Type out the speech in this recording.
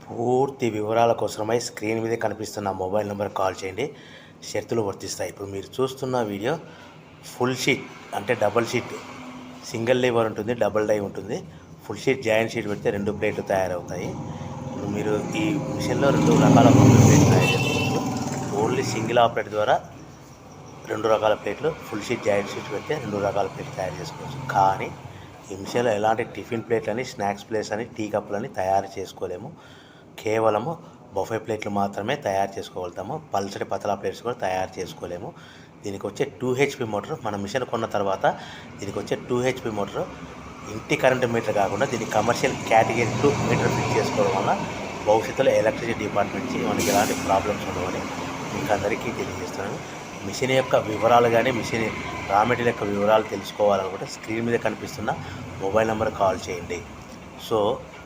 పూర్తి వివరాల కోసమై స్క్రీన్ మీద కనిపిస్తున్న మొబైల్ నెంబర్ కాల్ చేయండి. షరతులు వర్తిస్తాయి. ఇప్పుడు మీరు చూస్తున్న వీడియో ఫుల్ షీట్ అంటే డబల్ షీట్, సింగిల్ లివర్ ఉంటుంది, డబుల్ డై ఉంటుంది. ఫుల్ షీట్ జాయింట్ షీట్ పెడితే 2 ప్లేట్లు తయారవుతాయి. ఇప్పుడు మీరు ఈ మిషన్లో 2 రకాల బఫే ప్లేట్లు తయారు చేసుకోవచ్చు. ఓన్లీ సింగిల్ ఆపరేట్ ద్వారా 2 రకాల ప్లేట్లు, ఫుల్ షీట్ జాయింట్ షీట్ పెడితే 2 రకాల ప్లేట్లు తయారు చేసుకోవచ్చు. కానీ ఈ మిషన్లో ఎలాంటి టిఫిన్ ప్లేట్లని, స్నాక్స్ ప్లేట్స్ అని, టీ కప్పులని తయారు చేసుకోలేము. కేవలము బఫే ప్లేట్లు మాత్రమే తయారు చేసుకోగలుగుతాము. పల్చటి పతలా ప్లేట్స్ కూడా తయారు చేసుకోలేము. దీనికి వచ్చే 2 HP మోటార్, మన మిషన్ కొన్న తర్వాత దీనికి వచ్చే 2 HP మోటార్ ఇంటి కరెంటు మీటర్ కాకుండా దీనికి కమర్షియల్ కేటగిరీ 2 మీటర్ ఫిట్ చేసుకోవడం వల్ల భవిష్యత్తులో ఎలక్ట్రిసిటీ డిపార్ట్మెంట్ నుంచి మనకి ఎలాంటి ప్రాబ్లమ్స్ ఉండవని మీకు అందరికీ తెలియజేస్తున్నాను. మిషన్ యొక్క వివరాలు కానీ, మిషన్ రా మెటీరియల్ యొక్క వివరాలు తెలుసుకోవాలనుకుంటే స్క్రీన్ మీద కనిపిస్తున్న మొబైల్ నెంబర్ కాల్ చేయండి. సో